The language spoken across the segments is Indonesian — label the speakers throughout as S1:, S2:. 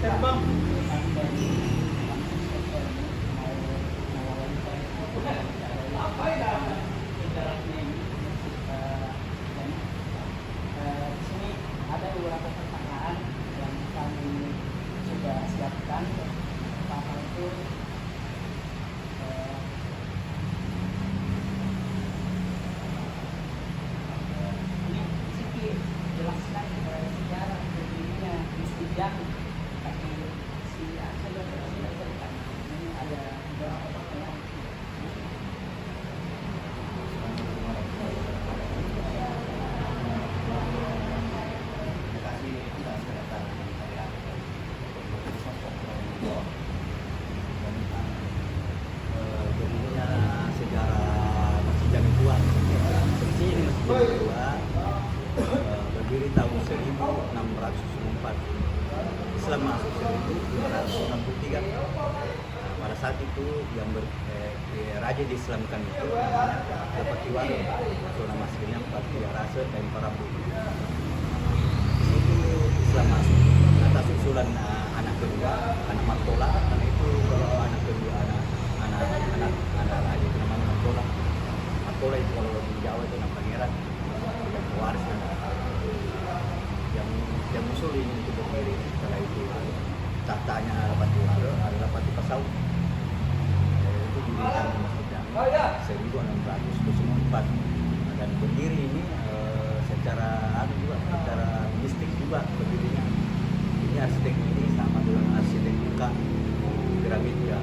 S1: terbang.
S2: Di sini ada beberapa pertanyaan yang kami sudah siapkan. Pertama itu ini sedikit jelaskan sejarah berdirinya Masjid Jami. Tapi si Aksan dan tidak cerita. Ini ada beberapa pertanyaan.
S3: Berdirinya sejarah Masjid Jami Tua. Seperti ini Masjid Jami Tua berdiri tahun 1604. Islam masuk 1563. Pada saat itu yang raja diislamkan itu namanya Bupatiwala atau nama aslinya Bupati Rasa dan Parabu. Itu Islam masuk atas usulan anak kedua, anak Martola. Karena itu kalau anak kedua anak raja itu namanya Martola. Martola itu kalau di Jawa itu nama pangeran yang pewaris dan yang usul ini itu berdiri. Setelah itu tahtanya Bupatiwala adalah Bupati Pasau. Itu didirikan Masjid Jami 1604 dan berdiri ini secara mistik juga berdirinya. Ini arsitek ini sama dengan arsitek muka piramid ya,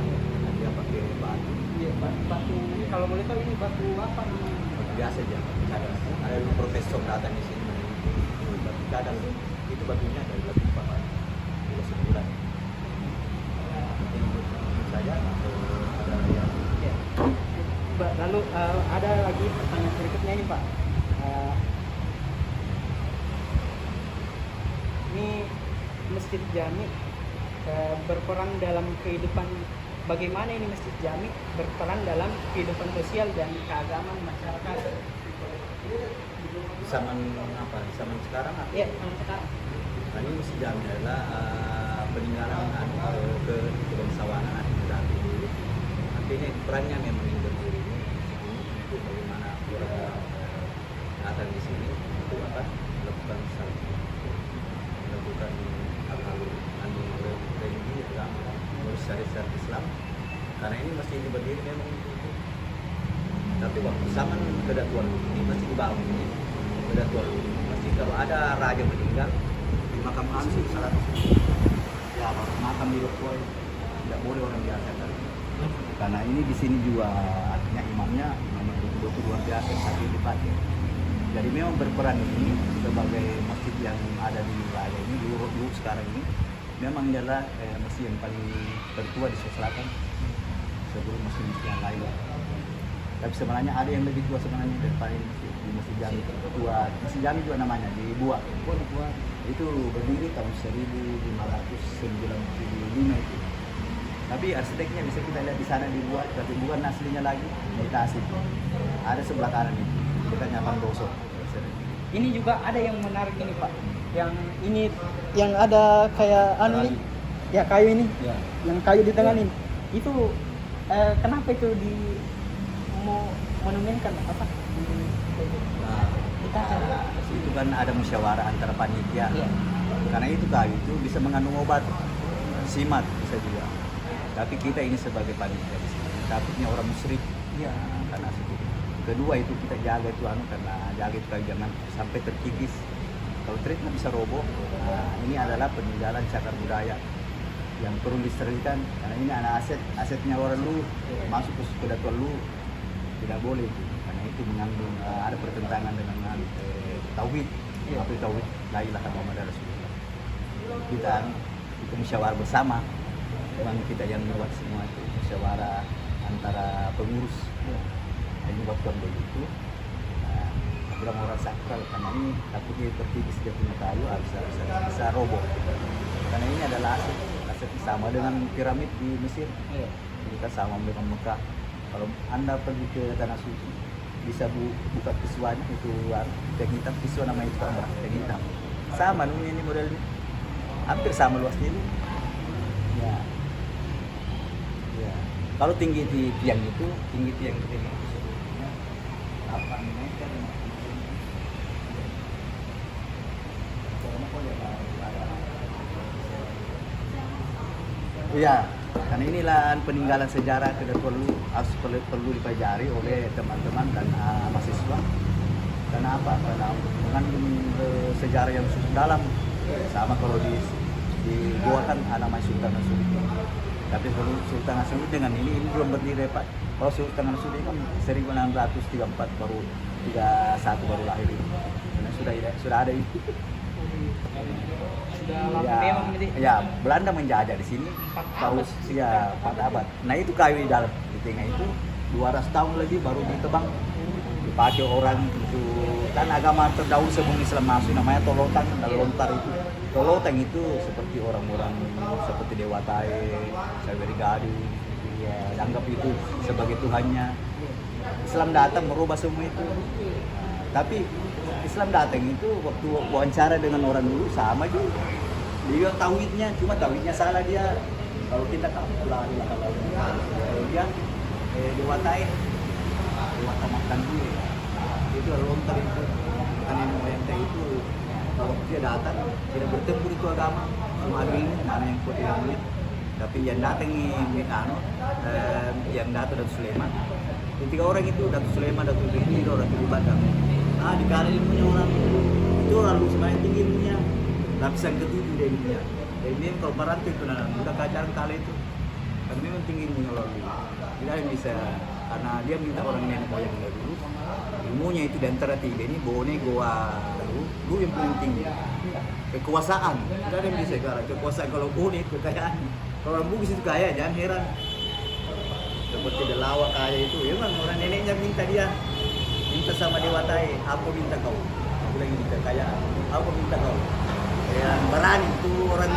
S3: dia pakai batu.
S2: Iya, batu. Kalau boleh tahu ini batu apa namanya?
S3: Batu biasa aja, batu cadang. Ada dulu profesor datang di sini meneliti batu cadang. Itu batunya dari batu apa? Dua sebulan. Mungkin saja atau ada yang
S2: Ya. Lalu ada lagi pertanyaan berikutnya ini Pak. Ini Masjid Jami berperan dalam kehidupan, bagaimana ini Masjid Jami berperan dalam kehidupan sosial dan keagamaan masyarakat?
S3: zaman apa? Zaman sekarang apa?
S2: Iya, sama sekarang.
S3: Nah, ini Masjid Jami adalah peninggalan ke kebangsawanan administrasi dulu. Artinya perannya memang yang berdiri ini itu bagaimana orang datang di sini untuk apa? Melakukan melakukan religi agama, mengurus syariat Islam. Karena ini masih berdiri memang itu. Tapi waktu zaman kedatuan ini masih dibangun ini kedatuan masih kalau ada raja meninggal di makam sih salah ya makam di Lokoi tidak boleh orang biasa kan. Karena ini di sini juga artinya imamnya memang betul-betul luar biasa tapi dipakai. Jadi memang berperan ini sebagai masjid yang ada di wilayah ini dulu sekarang ini memang adalah masjid yang paling tertua di Sulawesi Selatan sebelum masjid yang lain. Tapi sebenarnya ada yang lebih tua sebenarnya daripada di Masjid Jami tua. Masjid Jami juga namanya di Buak. Di Buak itu berdiri tahun 1595 itu. Tapi arsiteknya bisa kita lihat di sana dibuat, tapi bukan aslinya lagi, imitasi. Ada sebelah kanan itu, dekatnya Pandoso.
S2: Ini juga ada yang menarik ini Pak. Yang ini yang ada kayak anu nih. Ya kayu ini.
S3: Ya.
S2: Yang kayu di tengah ini. Itu kenapa itu di mau monumenkan apa?
S3: Nah,
S2: Kita
S3: itu kan ada musyawarah antara panitia.
S2: Iya.
S3: Karena itu kayu itu bisa mengandung obat, simat bisa juga. Tapi kita ini sebagai panitia di sini, takutnya orang musyrik.
S2: Iya.
S3: Karena sedikit. Kedua itu kita jaga itu karena jaga itu kayu jangan sampai terkikis. Kalau treatment bisa roboh. Nah, ini adalah peninggalan cagar budaya yang perlu dilestarikan karena ini anak asetnya orang lu masuk ke kedatuan lu tidak boleh itu. Karena itu mengandung ada pertentangan dengan tauhid. Apa itu tauhid? La ilaha illallah Rasulullah. Kita itu musyawarah bersama. Memang kita yang buat semua itu musyawarah antara pengurus. Ini buat begitu. Bilang orang sakral karena ini takutnya terkikis dia punya kayu bisa roboh. Karena ini adalah aset sama dengan piramid di Mesir. Kita sama dengan Mekah. Kalau Anda pergi ke tanah suci bisa buka pisaunya itu yang hitam pisau namanya itu yang hitam. Sama ini modelnya. Hampir sama luasnya ini. Ya. Ya. Kalau tinggi di tiang itu, tinggi tiang itu sebetulnya 8 meter. Iya, karena inilah peninggalan sejarah yang perlu dipelajari oleh teman-teman dan mahasiswa. Kenapa? Karena mengandung sejarah yang cukup dalam. Sama kalau di Goa kan ada namanya Sultan Nasruddin. Tapi kalau Sultan Nasruddin dengan ini belum berdiri, Pak. Kalau Sultan Nasruddin kan 1634 baru 31 baru lahir ini. Karena sudah ada itu.
S2: Sudah lama
S3: Ya,
S2: memang ini.
S3: ya, Belanda menjajah di sini
S2: 4
S3: tahun
S2: abad.
S3: ya 4 abad. Nah itu kayu di dalam di tengah itu 200 tahun lagi baru ditebang, dipakai orang itu. Dan agama terdahulu sebelum Islam masuk namanya Tolotan dan Lontar itu. Tolotan itu seperti orang-orang seperti Dewa Tae, Saberi Gading, ya, dianggap itu sebagai Tuhannya. Islam datang merubah semua itu. Tapi Islam datang itu waktu wawancara dengan orang dulu sama juga. Dia tauhidnya, cuma tauhidnya salah dia. Kalau kita tahu kalau dia Dewa Tae, Dewa makan dulu. Itu lontar itu. Kan nenek moyang Tae itu kalau dia datang tidak bertempur itu agama, cuma ilmu mana yang kuat ilmunya. Tapi yang datang yang datang dari Sulaiman. Tiga orang itu Datuk Sulaiman, Datuk Rizki, Datuk Badang. Dikali ilmunya orang itu lalu semakin tinggi ilmunya, lapisan ketujuh dia ilmunya. Jadi memang kalau Barat itu udah kajaran kali itu, karena memang tinggi ilmunya lalu. Tidak yang bisa, karena dia minta orang nenek moyang dulu. Ilmunya itu di antara tiga ini Bone, Goa, Lu yang paling tinggi. Kekuasaan, tidak ada yang bisa kalah. Kekuasaan kalau Bone kekayaan, kalau orang Bugis itu kaya, jangan heran. Seperti Delawa kaya itu, ya memang orang neneknya minta dia. Minta sama Dewa Tae, aku minta kau. Aku lagi minta kayaan, aku minta kau. Yang berani itu orang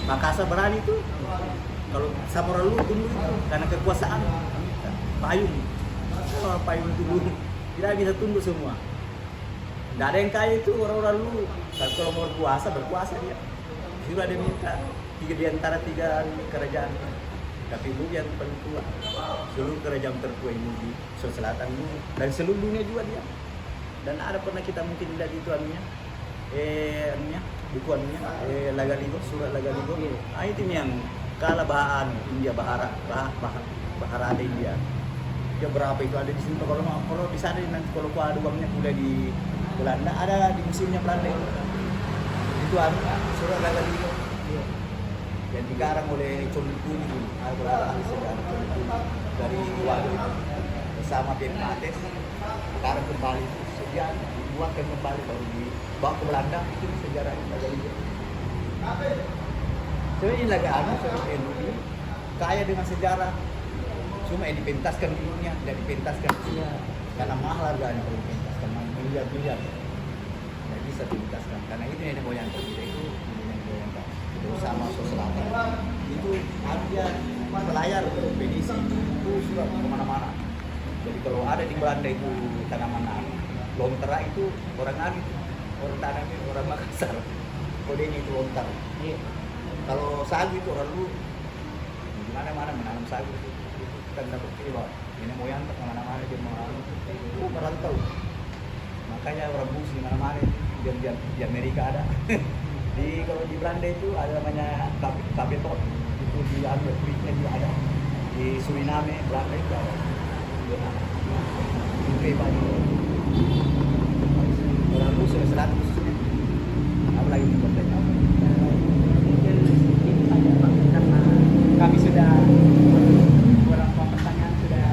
S3: Makassar berani itu. Kalau sama orang lu tunduk itu karena kekuasaan. Payung, kalau payung itu dulu tidak bisa tunduk semua. Tidak ada yang kaya itu orang-orang lu. Kalau mau berkuasa dia. Sudah dia minta di antara 3 kerajaan. Tapi lu yang paling tua, seluruh kerajaan tertua ini di Sulawesi Selatan ini dan seluruh dunia juga dia. Dan ada pernah kita mungkin lihat itu buku Lagaligo, surat Lagaligo. Itu yang kalah bahan India Baharada India. Dia berapa itu ada di sini kalau di sana nanti kalau ada uangnya udah di Belanda ada di museumnya Belanda itu surat Lagaligo. Yang digarang oleh Colipuni, ahli sejarah Colipuni dari Waduh itu bersama Pierre Mates, sekarang kembali sejarah dibuatkan kembali baru dibawa ke Belanda itu sejarah Lagaligo. Jadi ini seperti ini kaya dengan sejarah, cuma yang dipentaskan dulunya, tidak dipentaskan karena mahal harganya kalau dipentaskan miliar-miliar, tidak bisa dipentaskan karena ini nenek moyang kita itu sama Sulawesi Selatan itu dia pelayar ekspedisi itu sudah kemana-mana. Jadi kalau ada di Belanda itu tanaman lontera itu orang tanamnya orang Makassar, kodenya itu lontar. Kalau sagu itu orang lu di mana-mana menanam sagu itu kan dapat kilo. Ini moyang kemana-mana dia mau merantau. Makanya orang Bugis di mana-mana di Amerika ada. Kalau di Belanda itu ada namanya Kabetot, itu di Amerika juga ada. Di Suriname, Belanda itu ada. Oke, banyak. Orang Bugis sudah 100 sulit. Apa lagi yang bertanya?
S2: Ini saja Pak, karena kami sudah beberapa pertanyaan sudah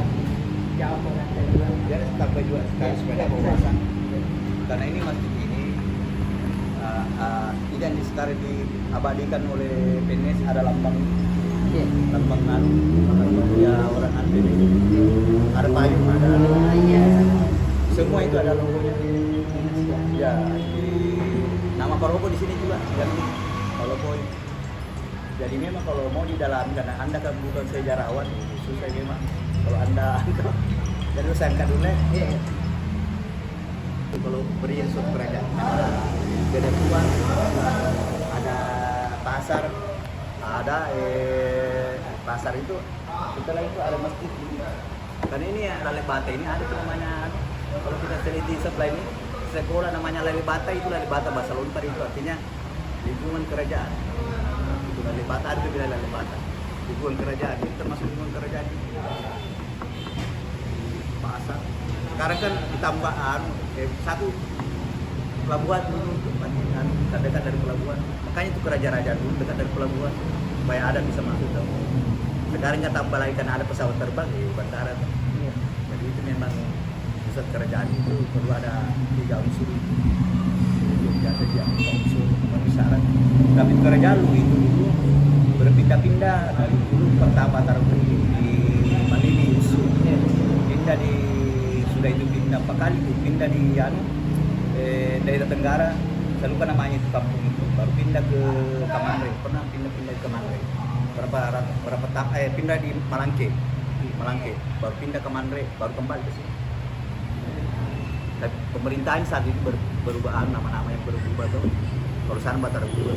S2: jawab oleh saya juga.
S3: Ya, tambah juga sekali sepeda wawasan. Karena ini masjid ini tidak sekarang diabadikan oleh PNS ada lambang ya orang anti ada payung ada semua itu ada logonya ya nama Paropo di sini juga Paropo jadi memang kalau mau di dalam karena anda kan bukan sejarawan susah memang kalau anda jadi saya angkat dulu kalau beri suatu kerajaan ada tua, ada pasar, ada pasar itu setelah itu ada masjid. Karena ini ya Lalibata ini ada tuh namanya, kalau kita teliti sebelah ini sekolah namanya Lalibata, itu Lalibata bahasa Lontar, itu artinya lingkungan kerajaan. Itu Lalibata, ada juga Lalibata lingkungan kerajaan, itu termasuk lingkungan kerajaan pasar. Sekarang kan ditambahan satu pelabuhan dulu, dekat dari pelabuhan, makanya itu raja-raja dulu dekat dari pelabuhan supaya ada bisa masuk tuh. Sekarang nggak tambah lagi karena ada pesawat terbang di bandara tuh. Jadi itu memang pusat kerajaan itu perlu ada 3 unsur itu. Biasa dia unsur memenuhi syarat. Tapi kerajaan itu dulu berpindah-pindah dari dulu pertama taruh di Malini usul, pindah di sudah itu pindah 4 kali itu pindah di daerah Tenggara, saya lupa namanya itu kampung itu, baru pindah ke Kamangre, pernah pindah ke Kamangre berapa pindah di Malangke, baru pindah ke Mandre, baru kembali ke sini. Tapi pemerintahan saat itu berubah, nama-nama yang berubah tuh. Kalau sana Bataraguru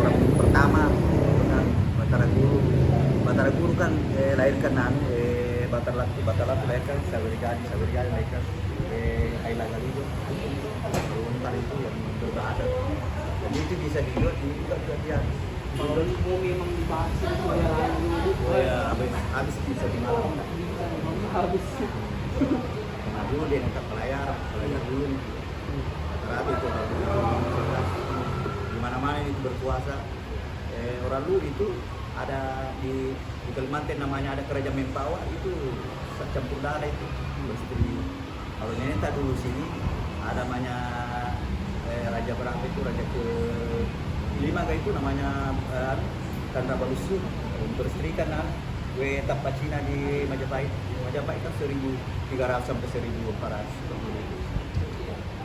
S3: orang pertama dengan Bataraguru kan lahirkan Batarlatu lahirkan Sawerigadi lahirkan Ayla Galido, Lontar itu yang berbahasa. Jadi itu bisa dilihat ini juga dia.
S2: Kalau mau memang dibahas itu bayaran dulu.
S3: Oh ya, habis bisa di malam.
S2: Habis.
S3: Nah dulu dia minta pelajar dulu. Rata itu di mana-mana itu berkuasa. Orang dulu itu ada di Kalimantan namanya ada kerajaan Mempawa, itu campur darah itu. Kalau Neta dulu sini ada namanya raja berapa itu, raja ke 5 kayak itu namanya Chandra Balusu, beristrikan etapa Cina di Majapahit. Majapahit kan 1.300 sampai 1.400.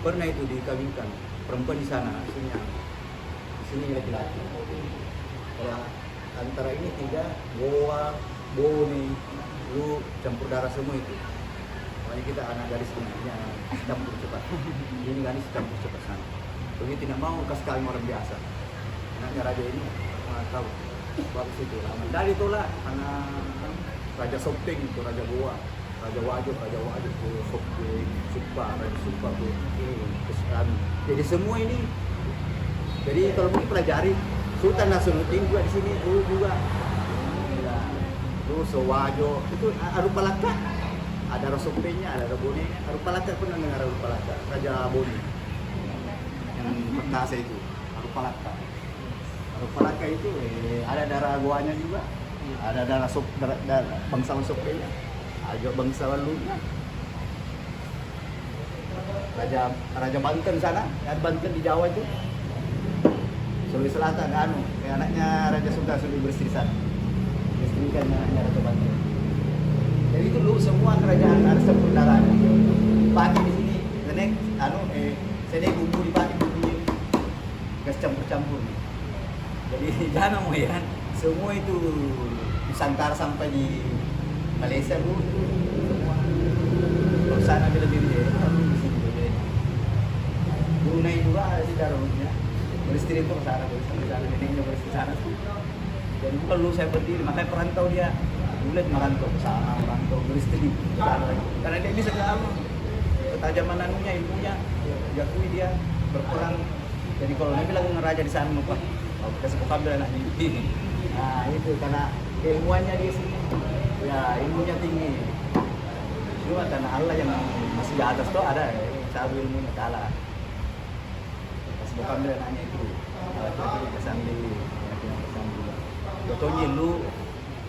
S3: Pernah itu dikawinkan perempuan di sana, di sini laki-laki. Kalau antara ini 3 Goa, Boni, lu campur darah semua itu. Makanya kita anak garis tengahnya campur cepat. Ini garis campur cepat sana. Begitu tidak mau kasih kawin orang biasa. Anaknya raja ini tahu bagus itu lama. Dari itulah anak Raja Sopeng itu Raja Goa, Raja Wajib itu Sopeng, Raja Supa itu kesukaan. Jadi semua ini, jadi kalau mungkin pelajari Sultan Nasruddin juga di sini dulu juga. Dulu Sewajo itu Arupalaka, ada Rasopengnya, ada Boni. Arupalaka pernah dengar Arupalaka, Raja Boni yang perkasa itu Arupalaka. Arupalaka itu ada darah Goanya juga, ada darah bangsawan Sopenya, ada bangsawan Luna. Raja Banten sana, ada Banten di Jawa itu, Sulawesi Selatan, anaknya Raja Sunda sudah bersih sana, istrikan anaknya Raja Banten. Jadi itu dulu semua kerajaan ada campur darahnya. Dipakai di sini, sedek bumbu dipakai bumbunya, gas campur-campur. Jadi jangan mau ya, semua itu Nusantara sampai di Malaysia dulu semua. Kalau sana lebih di sini lebih. Brunei juga ada di dalamnya. Beristri itu ke sana, neneknya beristri sana. Jadi bukan lu saya berdiri, makanya perantau dia. Dulu merantau ke sana, merantau beristri. Karena dia bisa ketajaman anunya, ilmunya, diakui dia berperang. Jadi kalau dia bilang raja di sana lupa. Kasih ambil anak ini. Nah itu karena keilmuannya di sini, ya ilmunya tinggi. Cuma karena Allah yang masih di atas tuh ada, cara ilmunya kalah. Kasih ambil anaknya itu, kira-kira kesambil, Contohnya lu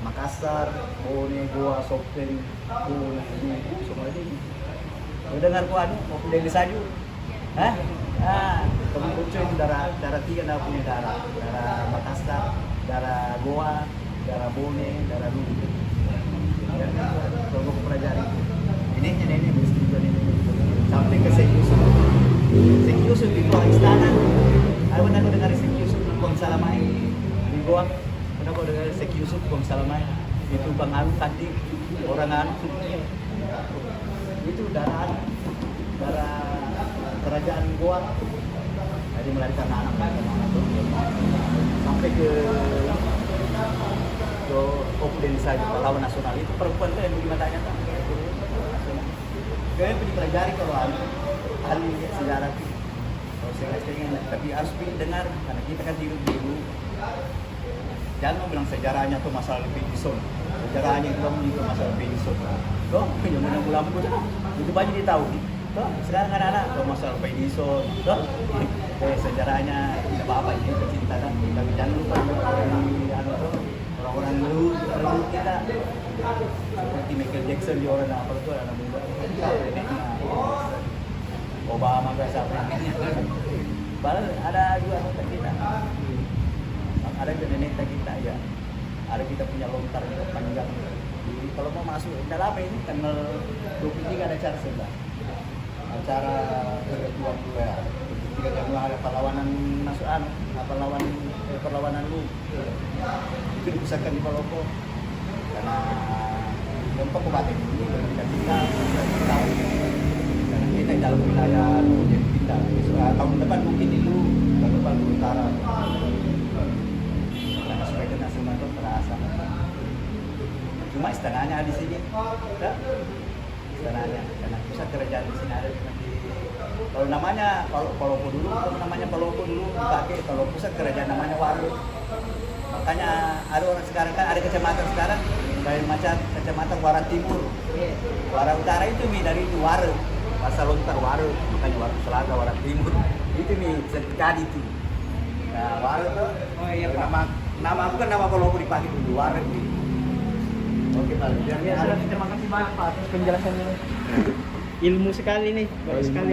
S3: Makassar, Bone, Goa, Sopeng, semua ini. Lu dengar ku mau pindah di Saju? Hah? Kamu kucing itu darah 3 dah punya darah Makassar, darah Goa, darah Bone, darah Lu. Kalau mau pelajari ini mesti juga ini sampai ke Sheikh Yusuf. Sheikh Yusuf di bawah istana. Pernah kau dengar Sheikh Yusuf Bang Salamai di Goa? Pernah kau dengar Sheikh Yusuf Bang Salamai? Itu Bang Alu Kandi, orang itu darah kerajaan Goa. Jadi melarikan anak sampai ke dari saja pahlawan nasional itu perempuan tuh yang bagi matanya kan. Kalian dipelajari kalau ahli sejarah itu. Kalau saya ingin, tapi harus dengar karena kita kan hidup dulu. Jangan mau bilang sejarahnya tuh masalah Edison. Sejarahnya itu itu masalah Edison. Tuh, yang mana ulama itu banyak dia tahu. Tuh, sekarang kan anak tuh masalah Edison. Tuh, sejarahnya tidak apa-apa ini cinta kan. Tapi jangan lupa orang-orang dulu kita seperti Michael Jackson di orang apa itu anak muda. Obama gak sampai. Padahal ada juga anggota kita. Ada juga nenek kita ya. Ada kita punya lontar yang panjang. Jadi kalau mau masuk dalam ini tanggal 23 ada acara sebelah. Acara ketua ya. 23 Januari perlawanan nasional, perlawanan lu. Itu dipusatkan di Palopo. Karena untuk kabupaten ini kita karena kita di dalam wilayah jadi kita tahun depan mungkin di lu tahun depan di utara karena supaya nasional itu terasa cuma setengahnya di sini ya? Setengahnya karena pusat kerajaan di sini ada di kalau namanya Palopo dulu dipakai kalau pusat kerajaan namanya Waru makanya ada orang sekarang kan ada kecamatan sekarang kayak macam kecamatan Wara Timur, Wara Utara itu dari itu Wara, bahasa lontar Wara, makanya Wara Selatan, Wara Timur, itu sertifikat itu. Nah Wara tuh, oh iya nama aku kan nama Palopo dipakai dulu Wara itu. Oke Pak, terima kasih banyak Pak atas penjelasannya. Ilmu sekali nih, bagus sekali.